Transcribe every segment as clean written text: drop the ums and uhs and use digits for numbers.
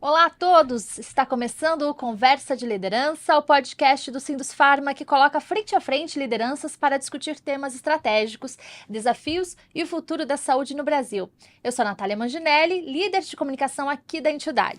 Olá a todos! Está começando o Conversa de Liderança, o podcast do Sindusfarma que coloca frente a frente lideranças para discutir temas estratégicos, desafios e o futuro da saúde no Brasil. Eu sou a Natália Manginelli, líder de comunicação aqui da entidade.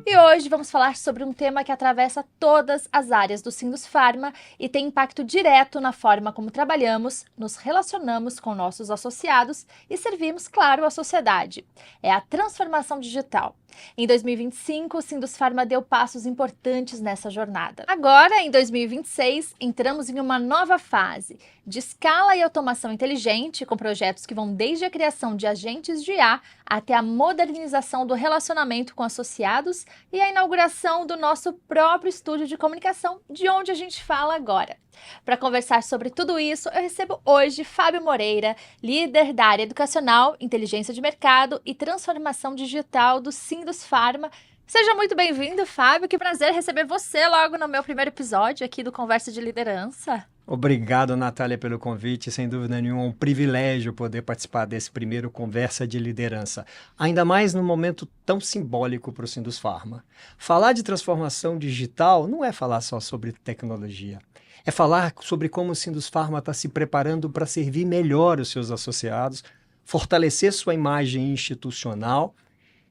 E hoje vamos falar sobre um tema que atravessa todas as áreas do Sindusfarma e tem impacto direto na forma como trabalhamos, nos relacionamos com nossos associados e servimos, claro, a sociedade. É a transformação digital. Em 2025, o Sindusfarma deu passos importantes nessa jornada. Agora, em 2026, entramos em uma nova fase de escala e automação inteligente, com projetos que vão desde a criação de agentes de IA até a modernização do relacionamento com associados e a inauguração do nosso próprio estúdio de comunicação, de onde a gente fala agora. Para conversar sobre tudo isso, eu recebo hoje Fábio Moreira, líder da área educacional, inteligência de mercado e transformação digital do Sindusfarma. Seja muito bem-vindo, Fábio. Que prazer receber você logo no meu primeiro episódio aqui do Conversa de Liderança. Obrigado, Natália, pelo convite. Sem dúvida nenhuma, é um privilégio poder participar desse primeiro Conversa de Liderança. Ainda mais num momento tão simbólico para o Sindusfarma. Falar de transformação digital não é falar só sobre tecnologia. É falar sobre como o Sindusfarma está se preparando para servir melhor os seus associados, fortalecer sua imagem institucional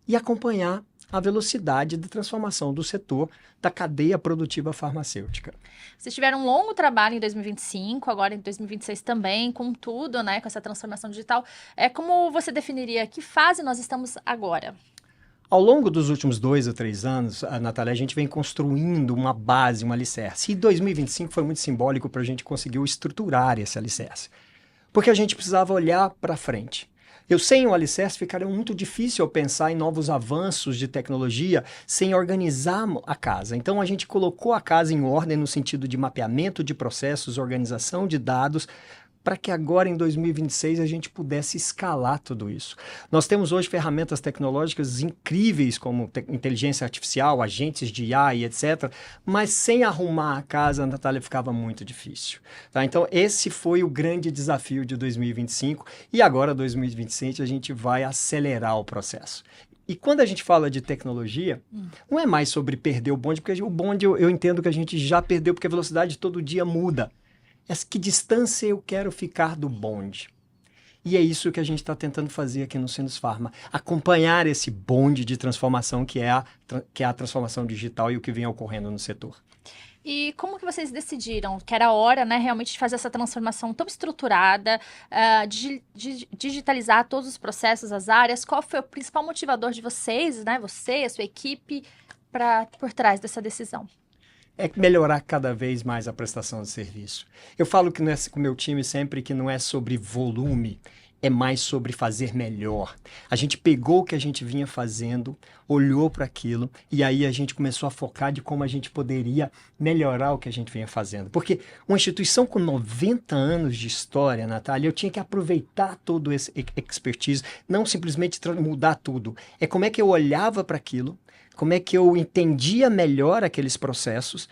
e acompanhar a velocidade de transformação do setor da cadeia produtiva farmacêutica. Vocês tiveram um longo trabalho em 2025, agora em 2026 também, com tudo, né, com essa transformação digital. Como você definiria que fase nós estamos agora? Ao longo dos últimos 2 ou 3 anos, Natália, a gente vem construindo uma base, um alicerce. E 2025 foi muito simbólico para a gente conseguir estruturar esse alicerce. Porque a gente precisava olhar para frente. Sem o alicerce ficaria muito difícil eu pensar em novos avanços de tecnologia sem organizar a casa. Então a gente colocou a casa em ordem no sentido de mapeamento de processos, organização de dados, para que agora em 2026 a gente pudesse escalar tudo isso. Nós temos hoje ferramentas tecnológicas incríveis como inteligência artificial, agentes de IA e etc., mas sem arrumar a casa, Natália, ficava muito difícil. Tá? Então esse foi o grande desafio de 2025 e agora 2026 a gente vai acelerar o processo. E quando a gente fala de tecnologia, não é mais sobre perder o bonde, porque o bonde eu entendo que a gente já perdeu, porque a velocidade todo dia muda. Que distância eu quero ficar do bonde? E é isso que a gente está tentando fazer aqui no Sindusfarma, acompanhar esse bonde de transformação que é a transformação digital e o que vem ocorrendo no setor. E como que vocês decidiram que era a hora, né, realmente de fazer essa transformação tão estruturada, digitalizar todos os processos, as áreas? Qual foi o principal motivador de vocês, né, você, a sua equipe, por trás dessa decisão? É melhorar cada vez mais a prestação de serviço. Eu falo que com o meu time sempre que não é sobre volume, é mais sobre fazer melhor. A gente pegou o que a gente vinha fazendo, olhou para aquilo e aí a gente começou a focar de como a gente poderia melhorar o que a gente vinha fazendo. Porque uma instituição com 90 anos de história, Natália, eu tinha que aproveitar todo esse expertise, não simplesmente mudar tudo. É como é que eu olhava para aquilo, como é que eu entendia melhor aqueles processos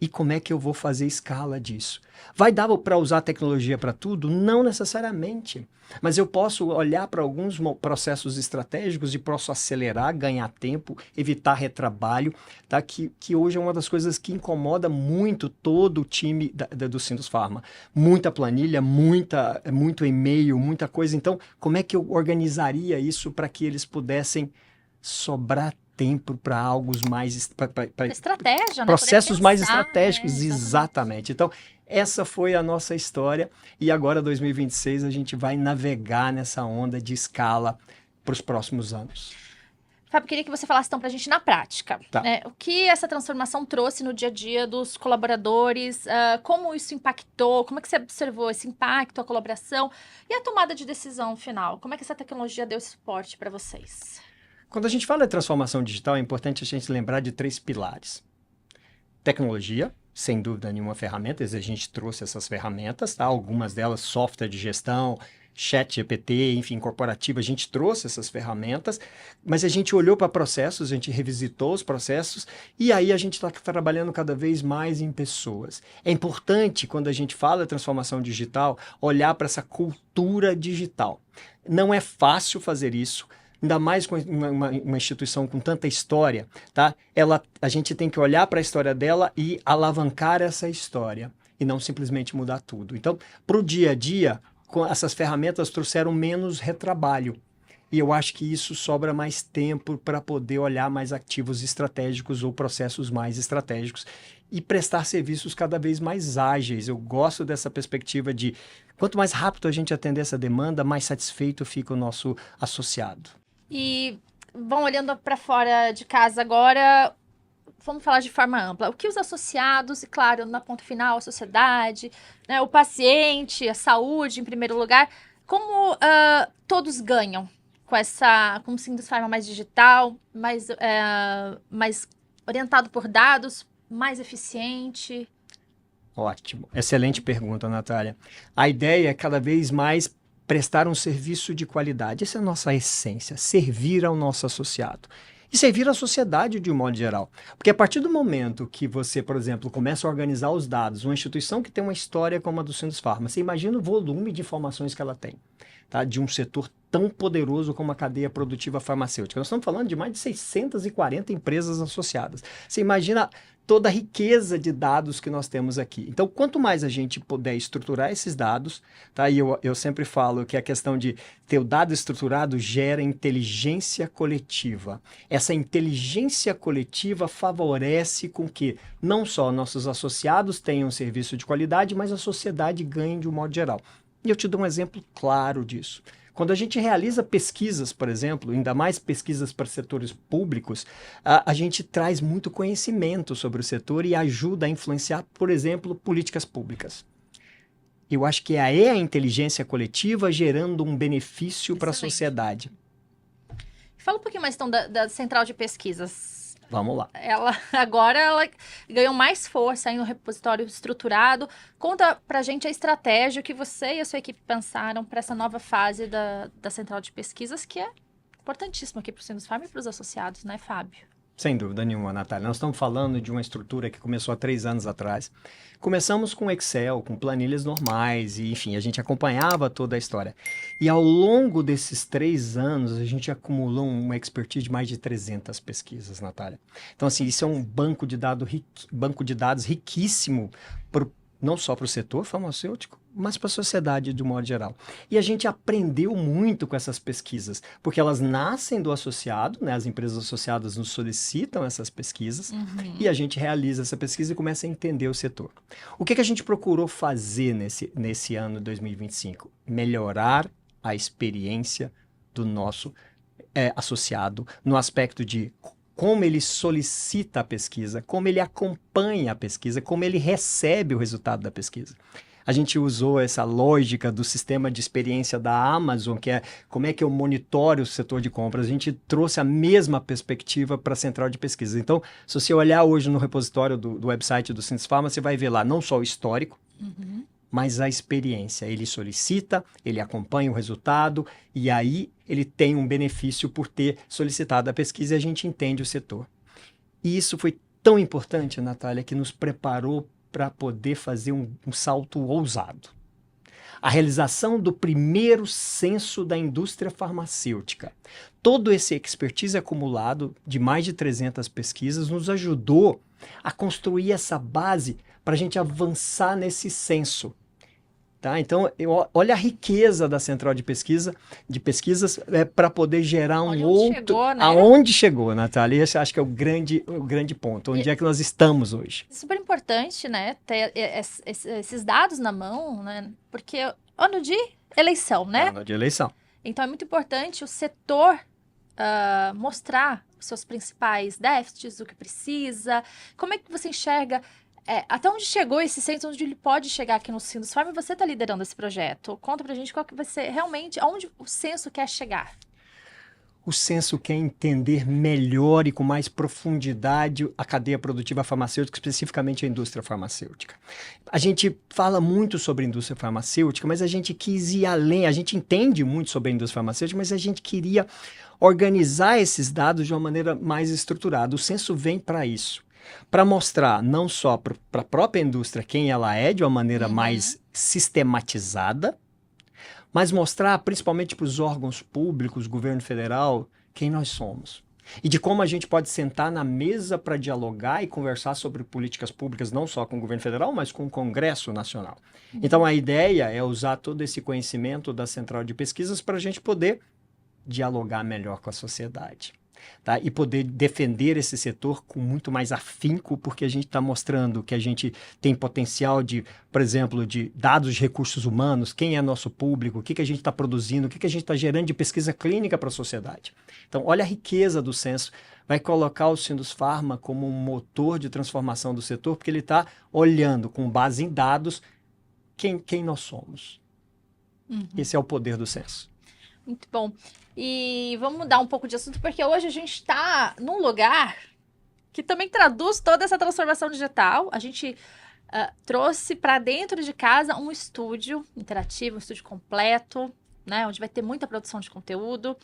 e como é que eu vou fazer escala disso. Vai dar para usar a tecnologia para tudo? Não necessariamente. Mas eu posso olhar para alguns processos estratégicos e posso acelerar, ganhar tempo, evitar retrabalho, tá? Que hoje é uma das coisas que incomoda muito todo o time do Sindusfarma. Muita planilha, muito e-mail, muita coisa. Então, como é que eu organizaria isso para que eles pudessem sobrar tempo para algo mais Estratégia, né? processos Poder mais pensar, estratégicos, exatamente. exatamente. Então, essa foi a nossa história e agora 2026 a gente vai navegar nessa onda de escala para os próximos anos. Fábio, queria que você falasse então para a gente na prática, Tá. né? O que essa transformação trouxe no dia a dia dos colaboradores, como isso impactou, como é que você observou esse impacto, a colaboração e a tomada de decisão final? Como é que essa tecnologia deu suporte para vocês? Quando a gente fala de transformação digital, é importante a gente lembrar de 3 pilares. Tecnologia, sem dúvida nenhuma ferramenta, a gente trouxe essas ferramentas, tá? Algumas delas software de gestão, ChatGPT, enfim, corporativa, a gente trouxe essas ferramentas, mas a gente olhou para processos, a gente revisitou os processos e aí a gente está trabalhando cada vez mais em pessoas. É importante, quando a gente fala de transformação digital, olhar para essa cultura digital. Não é fácil fazer isso, ainda mais com uma instituição com tanta história, tá? A gente tem que olhar para a história dela e alavancar essa história, e não simplesmente mudar tudo. Então, para o dia a dia, essas ferramentas trouxeram menos retrabalho. E eu acho que isso sobra mais tempo para poder olhar mais ativos estratégicos ou processos mais estratégicos e prestar serviços cada vez mais ágeis. Eu gosto dessa perspectiva de quanto mais rápido a gente atender essa demanda, mais satisfeito fica o nosso associado. E, bom, olhando para fora de casa agora, vamos falar de forma ampla. O que os associados, e claro, na ponta final, a sociedade, né, o paciente, a saúde em primeiro lugar, como todos ganham com o Sindus Pharma mais digital, mais orientado por dados, mais eficiente? Ótimo. Excelente pergunta, Natália. A ideia é cada vez mais prestar um serviço de qualidade. Essa é a nossa essência, servir ao nosso associado. E servir à sociedade de um modo geral. Porque a partir do momento que você, por exemplo, começa a organizar os dados, uma instituição que tem uma história como a do Sindus Pharma, você imagina o volume de informações que ela tem, tá? De um setor tão poderoso como a cadeia produtiva farmacêutica. Nós estamos falando de mais de 640 empresas associadas. Você imagina toda a riqueza de dados que nós temos aqui. Então, quanto mais a gente puder estruturar esses dados, tá? E eu sempre falo que a questão de ter o dado estruturado gera inteligência coletiva. Essa inteligência coletiva favorece com que não só nossos associados tenham um serviço de qualidade, mas a sociedade ganhe de um modo geral. E eu te dou um exemplo claro disso. Quando a gente realiza pesquisas, por exemplo, ainda mais pesquisas para setores públicos, a gente traz muito conhecimento sobre o setor e ajuda a influenciar, por exemplo, políticas públicas. Eu acho que é a inteligência coletiva gerando um benefício para a sociedade. Fala um pouquinho mais, então, da central de pesquisas. Vamos lá. Agora ela ganhou mais força aí no repositório estruturado. Conta pra gente a estratégia que você e a sua equipe pensaram para essa nova fase da central de pesquisas, que é importantíssima aqui para o Sindus Pharma e para os associados, né, Fábio? Sem dúvida nenhuma, Natália. Nós estamos falando de uma estrutura que começou há 3 anos atrás. Começamos com Excel, com planilhas normais, e enfim, a gente acompanhava toda a história. E ao longo desses 3 anos, a gente acumulou uma expertise de mais de 300 pesquisas, Natália. Então, assim, isso é um banco de dados riquíssimo, não só para o setor farmacêutico, mas para a sociedade de um modo geral. E a gente aprendeu muito com essas pesquisas, porque elas nascem do associado, né? As empresas associadas nos solicitam essas pesquisas, e a gente realiza essa pesquisa e começa a entender o setor. O que a gente procurou fazer nesse ano 2025? Melhorar a experiência do nosso associado no aspecto de como ele solicita a pesquisa, como ele acompanha a pesquisa, como ele recebe o resultado da pesquisa. A gente usou essa lógica do sistema de experiência da Amazon, que é como é que eu monitoro o setor de compras. A gente trouxe a mesma perspectiva para a central de pesquisa. Então, se você olhar hoje no repositório do website do Sindus Pharma, você vai ver lá não só o histórico, mas a experiência. Ele solicita, ele acompanha o resultado e aí ele tem um benefício por ter solicitado a pesquisa e a gente entende o setor. E isso foi tão importante, Natália, que nos preparou para poder fazer um salto ousado. A realização do primeiro censo da indústria farmacêutica. Todo esse expertise acumulado de mais de 300 pesquisas nos ajudou a construir essa base para a gente avançar nesse censo. Tá? Então, olha a riqueza da central de pesquisas para poder gerar Aonde chegou, Natália? Esse acho que é o grande ponto. Onde é que nós estamos hoje? É super importante, né? Ter esses dados na mão, né? Porque ano de eleição, né? Ano de eleição. Então, é muito importante o setor mostrar os seus principais déficits, o que precisa. Como é que você enxerga... até onde chegou esse centro, onde ele pode chegar aqui no Sindus Pharma, e você está liderando esse projeto. Conta pra gente qual que vai ser realmente, aonde o censo quer chegar. O censo quer entender melhor e com mais profundidade a cadeia produtiva farmacêutica, especificamente a indústria farmacêutica. A gente fala muito sobre a indústria farmacêutica, mas a gente quis ir além. A gente entende muito sobre a indústria farmacêutica, mas a gente queria organizar esses dados de uma maneira mais estruturada. O censo vem para isso, para mostrar não só para a própria indústria quem ela é de uma maneira mais sistematizada, mas mostrar principalmente para os órgãos públicos, governo federal, quem nós somos. E de como a gente pode sentar na mesa para dialogar e conversar sobre políticas públicas, não só com o governo federal, mas com o Congresso Nacional. Então, a ideia é usar todo esse conhecimento da Central de Pesquisas para a gente poder dialogar melhor com a sociedade. Tá? E poder defender esse setor com muito mais afinco, porque a gente está mostrando que a gente tem potencial de, por exemplo, de dados de recursos humanos, quem é nosso público, o que a gente está produzindo, o que a gente está gerando de pesquisa clínica para a sociedade. Então, olha a riqueza do censo. Vai colocar o Sindusfarma como um motor de transformação do setor, porque ele está olhando, com base em dados, quem nós somos. Esse é o poder do censo. Muito bom. E vamos mudar um pouco de assunto, porque hoje a gente está num lugar que também traduz toda essa transformação digital. A gente trouxe para dentro de casa um estúdio interativo, um estúdio completo, né, onde vai ter muita produção de conteúdo,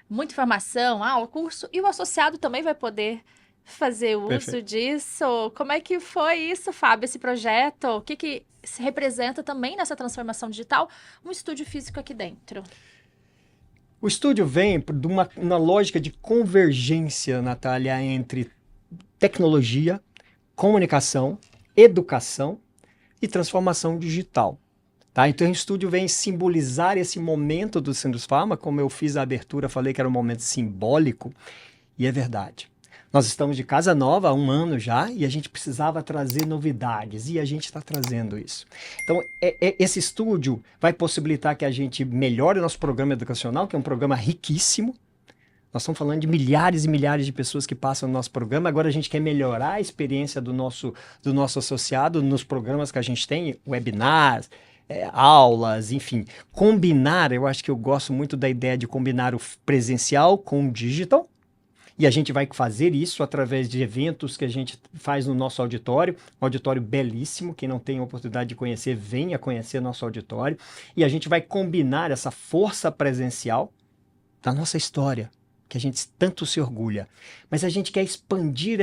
muita informação, aula, curso, e o associado também vai poder fazer uso disso. Como é que foi isso, Fábio, esse projeto? O que se representa também nessa transformação digital? Um estúdio físico aqui dentro. O estúdio vem de uma lógica de convergência, Natália, entre tecnologia, comunicação, educação e transformação digital. Tá? Então, o estúdio vem simbolizar esse momento do Sindusfarma, como eu fiz a abertura, falei que era um momento simbólico, e é verdade. Nós estamos de casa nova há 1 ano já e a gente precisava trazer novidades e a gente está trazendo isso. Então, esse estúdio vai possibilitar que a gente melhore o nosso programa educacional, que é um programa riquíssimo. Nós estamos falando de milhares e milhares de pessoas que passam no nosso programa. Agora a gente quer melhorar a experiência do nosso associado nos programas que a gente tem, webinars, aulas, enfim. Combinar, eu acho que eu gosto muito da ideia de combinar o presencial com o digital. E a gente vai fazer isso através de eventos que a gente faz no nosso auditório, um auditório belíssimo. Quem não tem a oportunidade de conhecer, venha conhecer nosso auditório. E a gente vai combinar essa força presencial da nossa história, que a gente tanto se orgulha. Mas a gente quer expandir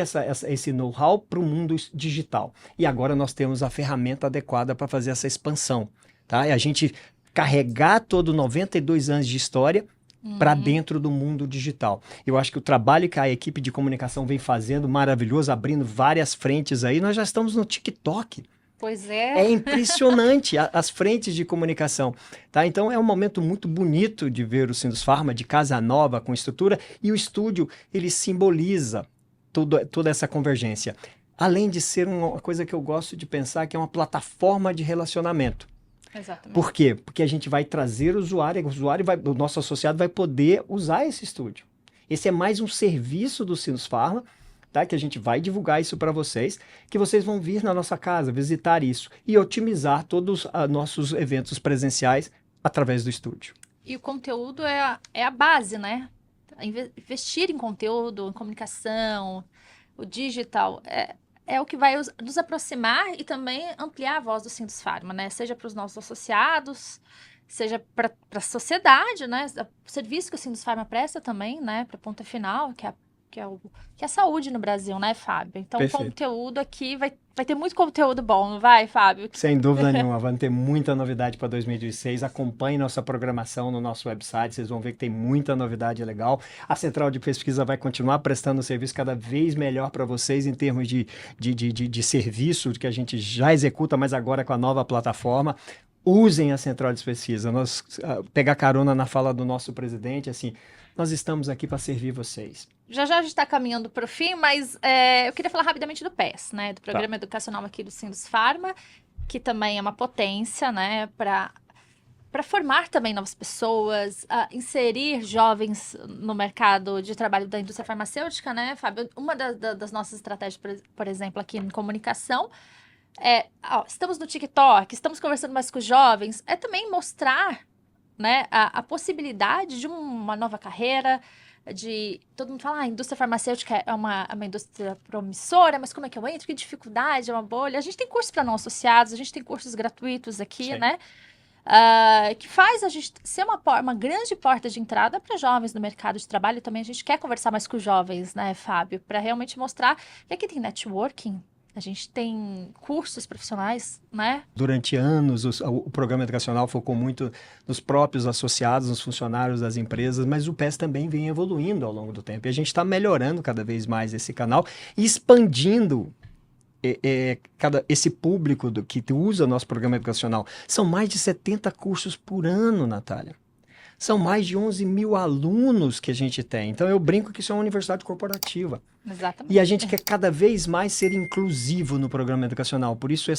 esse know-how para o mundo digital. E agora nós temos a ferramenta adequada para fazer essa expansão. Tá? E a gente carregar todo 92 anos de história para dentro do mundo digital. Eu acho que o trabalho que a equipe de comunicação vem fazendo, maravilhoso, abrindo várias frentes aí, nós já estamos no TikTok. Pois é. É impressionante as frentes de comunicação. Tá? Então é um momento muito bonito de ver o Sindusfarma de casa nova, com estrutura, e o estúdio, ele simboliza toda essa convergência. Além de ser uma coisa que eu gosto de pensar, que é uma plataforma de relacionamento. Exatamente. Por quê? Porque a gente vai trazer o usuário o nosso associado vai poder usar esse estúdio. Esse é mais um serviço do Sindusfarma, tá? Que a gente vai divulgar isso para vocês, que vocês vão vir na nossa casa, visitar isso e otimizar todos os nossos eventos presenciais através do estúdio. E o conteúdo é a base, né? Investir em conteúdo, em comunicação, o digital, é o que vai nos aproximar e também ampliar a voz do Sindusfarma, né? Seja para os nossos associados, seja para a sociedade, né? O serviço que o Sindusfarma presta também, né? Para a ponta final, que é a saúde no Brasil, né, Fábio? Então, o conteúdo aqui vai ter muito conteúdo bom, não vai, Fábio? Sem dúvida nenhuma, vamos ter muita novidade para 2016. Acompanhe nossa programação no nosso website, vocês vão ver que tem muita novidade legal. A Central de Pesquisa vai continuar prestando um serviço cada vez melhor para vocês em termos de serviço que a gente já executa, mas agora com a nova plataforma. Usem a Central de Pesquisa. Nós pegar carona na fala do nosso presidente, assim, nós estamos aqui para servir vocês. Já a gente está caminhando para o fim, mas eu queria falar rapidamente do PES, né? Do Programa Educacional aqui do Sindusfarma, que também é uma potência, né? Para formar também novas pessoas, inserir jovens no mercado de trabalho da indústria farmacêutica, né, Fábio? Uma das nossas estratégias, por exemplo, aqui em comunicação, estamos no TikTok, estamos conversando mais com os jovens, também mostrar, né, a possibilidade de uma nova carreira, Todo mundo fala, a indústria farmacêutica é uma indústria promissora, mas como é que eu entro? Que dificuldade, é uma bolha. A gente tem cursos para não associados, a gente tem cursos gratuitos aqui, Sim. né? Que faz a gente ser uma grande porta de entrada para jovens no mercado de trabalho. Também a gente quer conversar mais com os jovens, né, Fábio? Para realmente mostrar que aqui tem networking, a gente tem cursos profissionais, né? Durante anos, o programa educacional focou muito nos próprios associados, nos funcionários das empresas, mas o PES também vem evoluindo ao longo do tempo. E a gente está melhorando cada vez mais esse canal e expandindo esse público que usa o nosso programa educacional. São mais de 70 cursos por ano, Natália. São mais de 11 mil alunos que a gente tem. Então, eu brinco que isso é uma universidade corporativa. Exatamente. E a gente quer cada vez mais ser inclusivo no programa educacional. Por isso,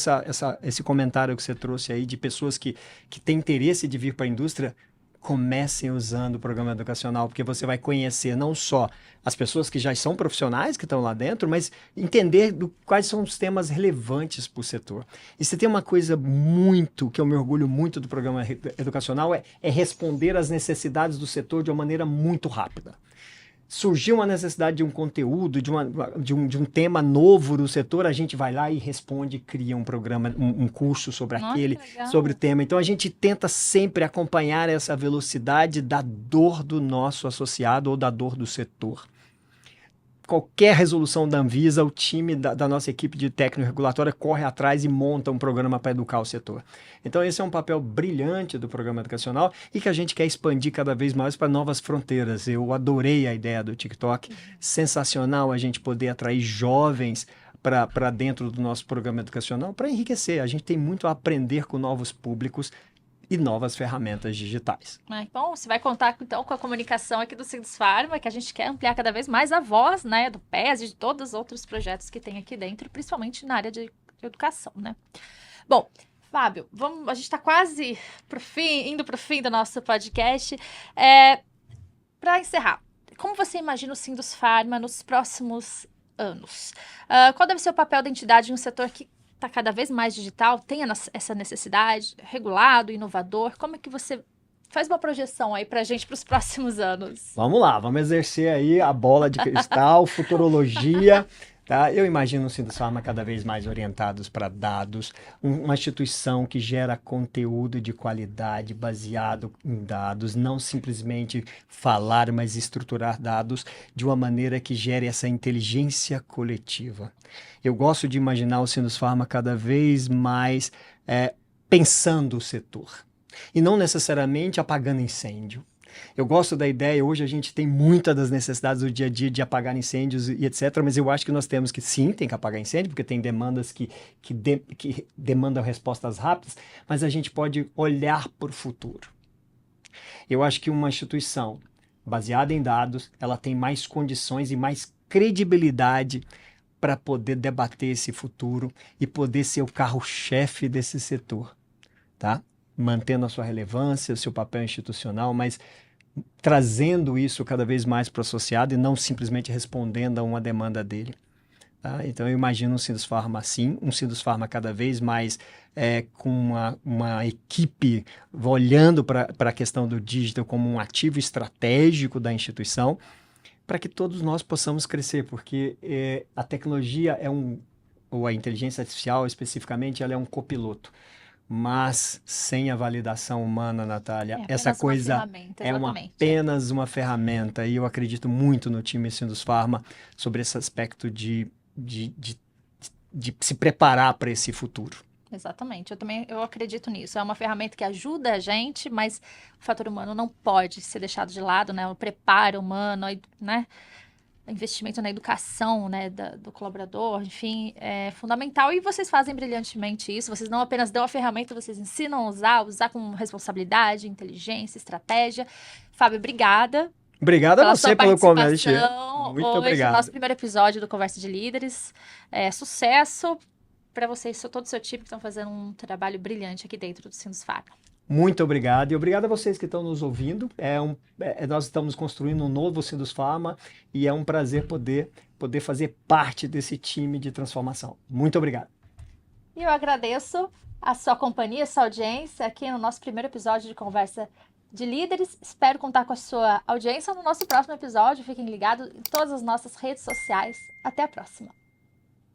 esse comentário que você trouxe aí de pessoas que têm interesse de vir para a indústria, comecem usando o programa educacional, porque você vai conhecer não só as pessoas que já são profissionais que estão lá dentro, mas entender quais são os temas relevantes para o setor. E você tem uma coisa que eu me orgulho muito do programa educacional, é responder às necessidades do setor de uma maneira muito rápida. Surgiu uma necessidade de um conteúdo, de um tema novo do setor, a gente vai lá e responde, cria um programa, um curso sobre sobre o tema. Então, a gente tenta sempre acompanhar essa velocidade da dor do nosso associado ou da dor do setor. Qualquer resolução da Anvisa, o time da nossa equipe de técnico regulatória corre atrás e monta um programa para educar o setor. Então, esse é um papel brilhante do programa educacional e que a gente quer expandir cada vez mais para novas fronteiras. Eu adorei a ideia do TikTok. Sensacional a gente poder atrair jovens para dentro do nosso programa educacional para enriquecer. A gente tem muito a aprender com novos públicos e novas ferramentas digitais. Bom, você vai contar então com a comunicação aqui do Sindusfarma, que a gente quer ampliar cada vez mais a voz, né, do PES e de todos os outros projetos que tem aqui dentro, principalmente na área de educação, né? Bom, Fábio, a gente está quase indo para o fim do nosso podcast. Para encerrar, como você imagina o Sindusfarma nos próximos anos? Qual deve ser o papel da entidade em um setor que está cada vez mais digital, tem essa necessidade, regulado, inovador? Como é que você faz uma projeção aí para a gente para os próximos anos? Vamos lá, vamos exercer aí a bola de cristal, futurologia, tá? Eu imagino o Sindusfarma cada vez mais orientados para dados, uma instituição que gera conteúdo de qualidade baseado em dados, não simplesmente falar, mas estruturar dados de uma maneira que gere essa inteligência coletiva. Eu gosto de imaginar o Sindusfarma cada vez mais pensando o setor e não necessariamente apagando incêndio. Eu gosto da ideia, hoje a gente tem muitas das necessidades do dia a dia de apagar incêndios e etc, mas eu acho que nós temos que sim, tem que apagar incêndio, porque tem demandas que demandam respostas rápidas, mas a gente pode olhar para o futuro. Eu acho que uma instituição baseada em dados, ela tem mais condições e mais credibilidade para poder debater esse futuro e poder ser o carro-chefe desse setor, tá? Mantendo a sua relevância, o seu papel institucional, mas trazendo isso cada vez mais para o associado e não simplesmente respondendo a uma demanda dele. Tá? Então, eu imagino um Sindusfarma assim, um Sindusfarma cada vez mais com uma equipe olhando para a questão do digital como um ativo estratégico da instituição, para que todos nós possamos crescer, porque a tecnologia ou a inteligência artificial especificamente, ela é um copiloto. Mas sem a validação humana, Natália, essa coisa apenas uma ferramenta. E eu acredito muito no time Sindusfarma sobre esse aspecto de se preparar para esse futuro. Exatamente, eu acredito nisso. É uma ferramenta que ajuda a gente, mas o fator humano não pode ser deixado de lado, né? O preparo humano, né? O investimento na educação, né, do colaborador, enfim, é fundamental. E vocês fazem brilhantemente isso. Vocês não apenas dão a ferramenta, vocês ensinam a usar com responsabilidade, inteligência, estratégia. Fábio, obrigada. Obrigada a você pelo convite. Muito obrigado. Nosso primeiro episódio do Conversa de Líderes. Sucesso para vocês, todo o seu time que estão fazendo um trabalho brilhante aqui dentro do Sindusfarma. Muito obrigado. E obrigado a vocês que estão nos ouvindo. Nós estamos construindo um novo Sindusfarma e é um prazer poder fazer parte desse time de transformação. Muito obrigado. E eu agradeço a sua companhia, a sua audiência aqui no nosso primeiro episódio de Conversa de líderes. Espero contar com a sua audiência no nosso próximo episódio. Fiquem ligados em todas as nossas redes sociais. Até a próxima!